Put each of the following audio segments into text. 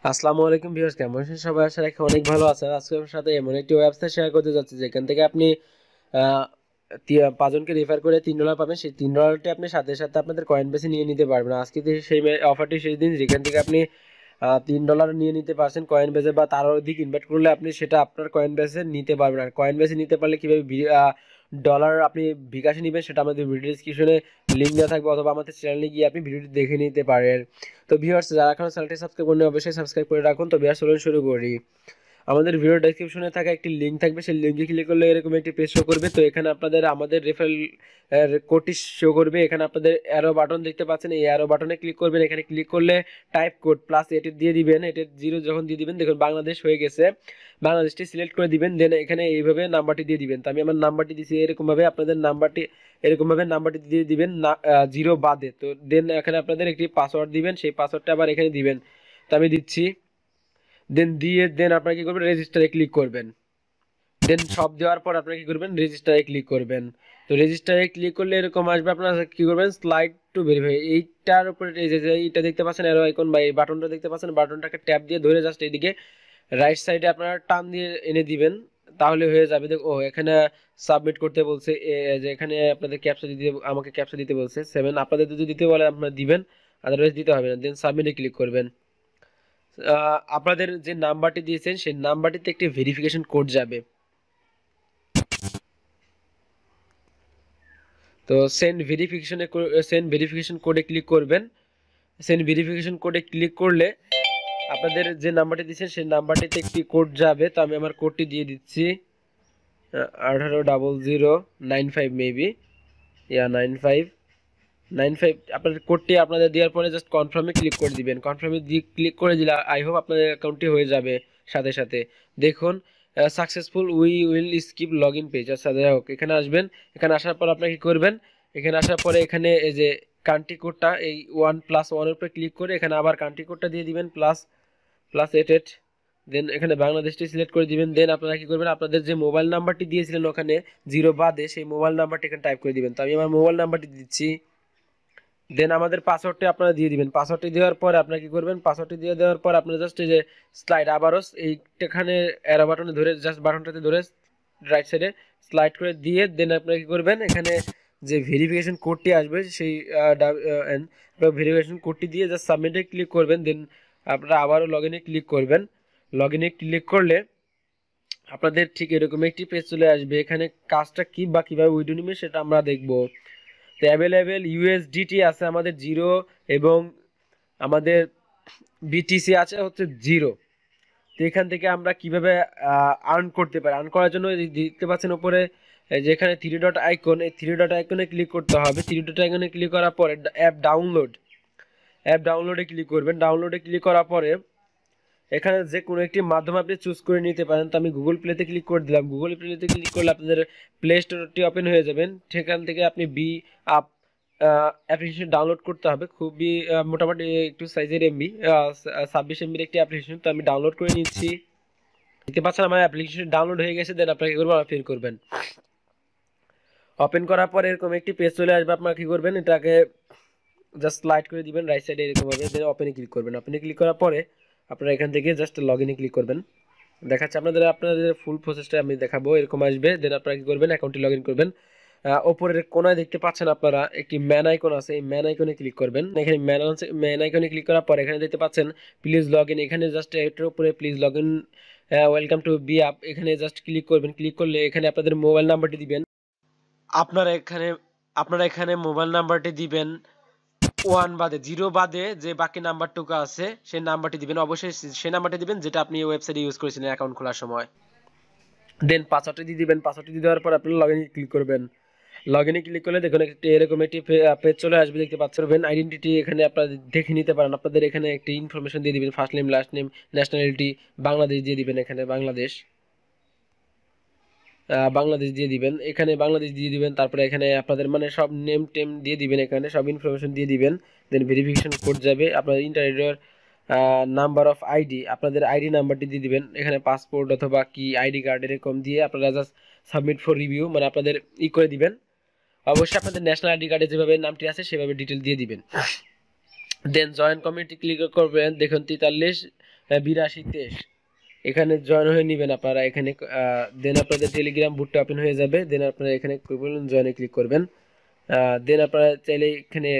আসসালামু আলাইকুম ভিউয়ার্স, কেমন আছেন সবাই? আশা রাখি অনেক ভালো আছেন। আজকে আমার সাথে এমন একটি ওয়েবসাইট শেয়ার করতে যাচ্ছি যেখান থেকে আপনি আহ, পাঁচজনকে রেফার করে $3 পাবেন। সেই $3টি আপনি সাথে সাথে আপনাদের কয়েন বেসে নিয়ে নিতে পারবেন। আজকে সেই অফারটি সেই দিন যেখান থেকে আপনি $3 নিয়ে নিতে পারছেন কয়েন বেসে, বা তার অধিক ইনভাইট করলে আপনি সেটা আপনার কয়েন বেসে নিতে পারবেন। আর কয়েন বেসে নিতে পারলে কিভাবে ডলার আপনি বিকাশে নেবেন সেটা আমাদের ভিডিও ডিসক্রিপশনে লিঙ্ক দেওয়া থাকবে, অথবা আমাদের চ্যানেলে গিয়ে আপনি ভিডিওটি দেখে নিতে পারেন। তো ভিউয়ার্স, যারা এখনো চ্যানেলটি সাবস্ক্রাইব করেনি অবশ্যই সাবস্ক্রাইব করে রাখুন। তো ভিউয়ার্স, চলুন শুরু করি। আমাদের ভিডিও ডেসক্রিপশনে থাকা একটি লিঙ্ক থাকবে, সেই লিঙ্কে ক্লিক করলে এরকম একটি পেজ শো করবে। তো এখানে আপনাদের আমাদের রেফারেল কোডটি শো করবে। এখানে আপনাদের অ্যারো বাটন দেখতে পাচ্ছেন, এই অ্যারো বাটনে ক্লিক করবেন। এখানে ক্লিক করলে টাইপ কোড প্লাস এটি দিয়ে দিবেন। এটি 0 যখন দিয়ে দিবেন, দেখুন বাংলাদেশ হয়ে গেছে। বাংলাদেশটি সিলেক্ট করে দিবেন, দেন এখানে এইভাবে নাম্বারটি দিয়ে দিবেন। তো আমি আমার নাম্বারটি দিয়েছি, এরকমভাবে আপনাদের নাম্বারটি দিয়ে দিবেন না, 0 বাদে। তো দেন এখানে আপনাদের একটি পাসওয়ার্ড দিবেন, সেই পাসওয়ার্ডটা আবার এখানে দিবেন। তো আমি দিচ্ছি, দেন আপনারা কি করবেন, রেজিস্টারে ক্লিক করবেন। দেন সব দেওয়ার পর আপনারা কি করবেন, রেজিস্টারে ক্লিক করবেন। তো রেজিস্টারে ক্লিক করলে এরকম আসবে, আপনারা কি করবেন, স্লাইড টু ভেরিফাই এইটার উপরে এই যে এইটা দেখতে পাচ্ছেন অ্যারো আইকন, বা এই বাটনটা দেখতে পাচ্ছেন, বাটনটাকে ট্যাপ দিয়ে ধরে জাস্ট এইদিকে রাইট সাইডে আপনারা টান দিয়ে এনে দিবেন, তাহলে হয়ে যাবে। ও এখানে সাবমিট করতে বলছে, যে এখানে আপনাদের ক্যাপচা দিতে, আমাকে ক্যাপচা দিতে বলছে 7। আপনাদের যদি দিতে বলে আপনারা দিবেন, আদারওয়াইজ দিতে হবে না। দেন সাবমিটে ক্লিক করবেন। আপনাদের যে নাম্বারটি দিয়েছেন সেই নাম্বারটিতে একটি ভেরিফিকেশন কোড যাবে। তো সেন্ড ভেরিফিকেশন কোডে ক্লিক করবেন। সেন্ড ভেরিফিকেশন কোডে ক্লিক করলে আপনাদের যে নাম্বারটি দিয়েছেন সেই নাম্বারটিতে একটি কোড যাবে। তো আমি আমার কোডটি দিয়ে দিচ্ছি, 180095 মেবি, 9595। আপনাদের কোডটি আপনাদের দেওয়ার পরে জাস্ট কনফার্মে ক্লিক করে দিবেন। কনফার্মে ক্লিক করে দিলে আই হোপ আপনাদের অ্যাকাউন্টটি হয়ে যাবে সাথে সাথে। দেখুন, successful, we will skip log in page. আচ্ছা, যাই হোক, এখানে আসবেন। এখানে আসার পর আপনারা কি করবেন, এখানে আসার পরে এখানে এই যে কান্ট্রি কোডটা, এই 1+1 উপরে ক্লিক করে এখানে আবার কান্ট্রি কোডটা দিয়ে দিবেন, প্লাস প্লাস 88। দেন এখানে বাংলাদেশটি সিলেক্ট করে দিবেন। দেন আপনারা কি করবেন, আপনাদের যে মোবাইল নাম্বারটি দিয়েছিলেন ওখানে 0 বাদে, সেই মোবাইল নাম্বারটি এখানে টাইপ করে দিবেন। তো আমি আমার মোবাইল নাম্বারটি দিচ্ছি। দেন আমাদের পাসওয়ার্ডটি আপনারা দিয়ে দিবেন। পাসওয়ার্ডটি দেওয়ার পর আপনারা কি করবেন, পাসওয়ার্ডটি দিয়ে দেওয়ার পর আপনারা জাস্ট এই যে স্লাইড, আবারও এইখানে অ্যারো বাটনে ধরে জাস্ট বাটনটাতে ধরে রাইট সাইডে স্লাইড করে দিয়ে দেন আপনারা কি করবেন, এখানে যে ভেরিফিকেশন কোডটি আসবে সেই ভেরিফিকেশন কোডটি দিয়ে জাস্ট সাবমিটে ক্লিক করবেন। দেন আপনারা আবারও লগ ইনে ক্লিক করবেন। লগ ইনে ক্লিক করলে আপনাদের ঠিক এরকম একটি পেজ চলে আসবে। এখানে কাজটা কি বা কীভাবে উইথড্র নেবে সেটা আমরা দেখব। তো অ্যাভেলেবেল ইউএসডিটি আছে আমাদের 0, এবং আমাদের বিটিসি আছে হচ্ছে 0। তো এখান থেকে আমরা কিভাবে আর্ন করতে পারি, আর্ন করার জন্য দেখতে পাচ্ছেন উপরে যেখানে 3 ডট আইকন, এই 3 ডট আইকনে ক্লিক করতে হবে। 3 ডট আইকনে ক্লিক করার পরে অ্যাপ ডাউনলোডে ক্লিক করবেন। ডাউনলোডে ক্লিক করার পরে এখানে যে কোনো একটি মাধ্যম আপনি চুজ করে নিতে পারেন। তো আমি গুগল প্লেতে ক্লিক করে দিলাম। গুগল প্লেতে ক্লিক করলে আপনাদের প্লে স্টোরটি ওপেন হয়ে যাবেন। সেখান থেকে আপনি আপ অ্যাপ্লিকেশন ডাউনলোড করতে হবে। খুবই মোটামুটি একটু সাইজের এমবি, 26 এমবির একটি অ্যাপ্লিকেশন। তো আমি ডাউনলোড করে নিচ্ছি। দেখতে পাচ্ছেন আমার অ্যাপ্লিকেশন ডাউনলোড হয়ে গেছে। দেন আপনারা কি করবেন, ওপেন করবেন। ওপেন করার পরে এরকম একটি পেজ চলে আসবে। আপনারা কি করবেন, এটাকে জাস্ট স্লাইড করে দিবেন রাইট সাইডে এরকমভাবে। দেন ওপেনে ক্লিক করবেন। ওপেনে ক্লিক করার পরে আপনারা এখান থেকে জাস্ট লগ ইনে ক্লিক করবেন। দেখাচ্ছে আপনাদের ফুল প্রসেসটা আমি দেখাবো, এরকম আসবে। দেন আপনারা কি করবেন, অ্যাকাউন্টে লগ ইন করবেন। ওপরের কোনায় দেখতে পাচ্ছেন আপনারা একটি ম্যান আইকন আছে, এই ম্যান আইকনে ক্লিক করবেন। এখানে ম্যান আইকনে ক্লিক করার পর এখানে দেখতে পাচ্ছেন প্লিজ লগ ইন, এখানে জাস্ট এটার উপরে please log in welcome to B up, এখানে জাস্ট ক্লিক করবেন। ক্লিক করলে এখানে আপনাদের মোবাইল নাম্বারটি দিবেন। আপনারা এখানে মোবাইল নাম্বারটি দিবেন 1 বাদে, 0 বাদে যে বাকি নাম্বারটুকু আছে সেই নাম্বারটি দিবেন। অবশ্যই সেই নাম্বারটি দিবেন যেটা আপনি ওয়েবসাইটে ইউজ করেছিলেন অ্যাকাউন্ট খোলার সময়। দেন পাসওয়ার্ডটি দিয়ে দিবেন। পাসওয়ার্ডটি দিয়ে দেওয়ার পর আপনি লগ ইনে ক্লিক করবেন। লগ ইনে ক্লিক করলে দেখুন এরকম একটি পেজ চলে আসবে, দেখতে পাচ্ছেন। আইডেন্টিটি এখানে আপনারা দেখে নিতে পারেন। আপনাদের এখানে একটি ইনফরমেশন দিয়ে দিবেন, first name, last name, nationality Bangladesh দিয়ে দিবেন। এখানে বাংলাদেশ দিয়ে দিবেন, এখানে বাংলাদেশ দিয়ে দিবেন। তারপরে এখানে আপনাদের মানে সব নেম টেম দিয়ে দিবেন, এখানে সব ইনফরমেশন দিয়ে দিবেন। দেন ভেরিফিকেশন কোড যাবে, আপনাদের ইন্টারনেটের নাম্বার অফ আইডি, আপনাদের আইডি নাম্বারটি দিয়ে দিবেন। এখানে পাসপোর্ট অথবা কি আইডি কার্ড এরকম দিয়ে আপনারা জাস্ট সাবমিট ফর রিভিউ, মানে আপনাদের করে দিবেন। অবশ্যই আপনাদের ন্যাশনাল আইডি কার্ডে যেভাবে নামটি আছে সেভাবে ডিটেল দিয়ে দিবেন। দেন জয়েন কমিউনিটি ক্লিক করবেন। দেখুন 8223 এখানে জয়েন হয়ে নেবেন আপনারা। এখানে দেন আপনাদের টেলিগ্রাম বুটটা ওপেন হয়ে যাবে। দেন আপনারা এখানে জয়েনে ক্লিক করবেন। দেন আপনারা চাইলে এখানে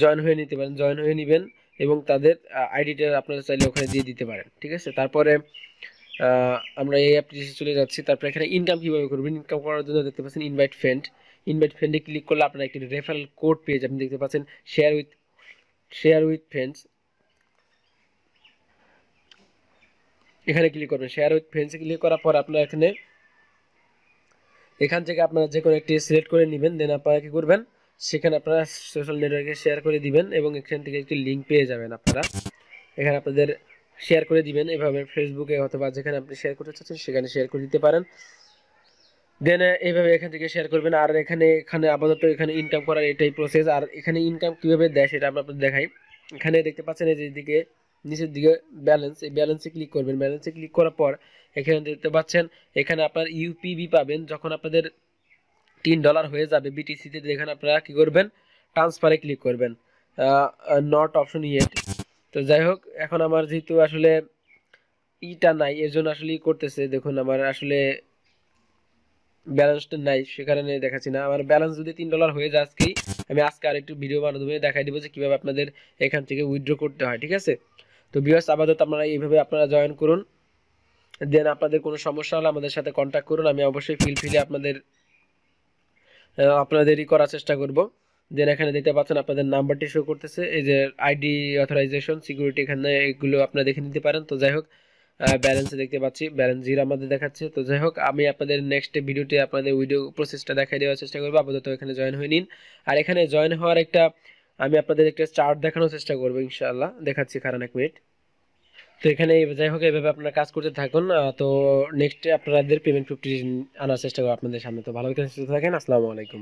জয়েন হয়ে নিতে পারেন, জয়েন হয়ে নেবেন এবং তাদের আইডিটা আপনারা চাইলে ওখানে দিয়ে দিতে পারেন। ঠিক আছে, তারপরে আমরা এই অ্যাপটি চলে যাচ্ছি। তারপরে এখানে ইনকাম কীভাবে করবেন, ইনকাম করার জন্য দেখতে পাচ্ছেন ইনভাইট ফ্রেন্ড। ইনভাইট ফ্রেন্ডে ক্লিক করলে আপনারা একটি রেফারেল কোড পেয়ে যাবেন। দেখতে পাচ্ছেন শেয়ার উইথ ফ্রেন্ডস, এখানে ক্লিক করবেন। শেয়ার উইথ ফ্রেন্ডসে ক্লিক করার পর আপনারা এখান থেকে আপনারা যে কোনো একটি সিলেক্ট করে নেবেন। দেন আপনারা কী করবেন, সেখানে আপনারা সোশ্যাল নেটওয়ার্কে শেয়ার করে দিবেন এবং এখান থেকে একটি লিঙ্ক পেয়ে যাবেন। আপনারা এখানে আপনাদের শেয়ার করে দিবেন এভাবে ফেসবুকে অথবা যেখানে আপনি শেয়ার করতে চাচ্ছেন সেখানে শেয়ার করে দিতে পারেন। দেন এইভাবে এখান থেকে শেয়ার করবেন। আর এখানে আপাতত এখানে ইনকাম করার এটাই প্রসেস। আর এখানে ইনকাম কীভাবে দেয় সেটা আমরা আপনাদের দেখাই। এখানে দেখতে পাচ্ছেন এই যে দিকে নিচের দিকে ব্যালেন্স, এই ব্যালেন্সে ক্লিক করবেন। ব্যালেন্সে ক্লিক করার পর এখানে দেখতে পাচ্ছেন এখানে আপনার ইউপিবি পাবেন। যখন আপনাদের $3 হয়ে যাবে বিটিসিতে, এখানে আপনারা কী করবেন, ট্রান্সফারে ক্লিক করবেন, নট অপশন ইয়েট। তো যাই হোক, এখন আমার যেহেতু আসলে ইটা নাই এর জন্য আসলে করতেছে। দেখুন আমার আসলে ব্যালেন্সটা নাই, সে কারণে দেখাচ্ছি না। আমার ব্যালেন্স যদি $3 হয়ে যায় আজকেই, আমি আজকে আরেকটু ভিডিও মাধ্যমে দেখাই দেবো যে কীভাবে আপনাদের এখান থেকে উইথড্র করতে হয়। ঠিক আছে, তো ভিউয়ার্স আপাতত আপনারা এইভাবে আপনারা জয়েন করুন। দেন আপনাদের কোনো সমস্যা হলে আমাদের সাথে কন্ট্যাক্ট করুন, আমি অবশ্যই ফিলে আপনাদেরই করার চেষ্টা করব। দেন এখানে দেখতে পাচ্ছেন আপনাদের নাম্বারটি শো করতেছে, এই যে আইডি, অথরাইজেশন, সিকিউরিটি, এখানে এগুলো আপনারা দেখে নিতে পারেন। তো যাই হোক, ব্যালেন্সে দেখতে পাচ্ছি ব্যালেন্স 0 আমাদের দেখাচ্ছে। তো যাই হোক, আমি আপনাদের নেক্সট ভিডিওতে আপনাদের উইডিও প্রসেসটা দেখাই দেওয়ার চেষ্টা করবো। আপাতত এখানে জয়েন হয়ে নিন। আর এখানে জয়েন হওয়ার আমি আপনাদের একটা চার্ট দেখানোর চেষ্টা করবো, ইনশাআল্লাহ দেখাচ্ছি, কারণ 1 মিনিট। তো এখানে যাই হোক এভাবে আপনারা কাজ করতে থাকুন। তো নেক্সটে আপনাদের পেমেন্ট প্রুফটি আনার চেষ্টা করবো আপনাদের সামনে। তো ভালো থাকেন, সুস্থ থাকেন, আসসালামু আলাইকুম।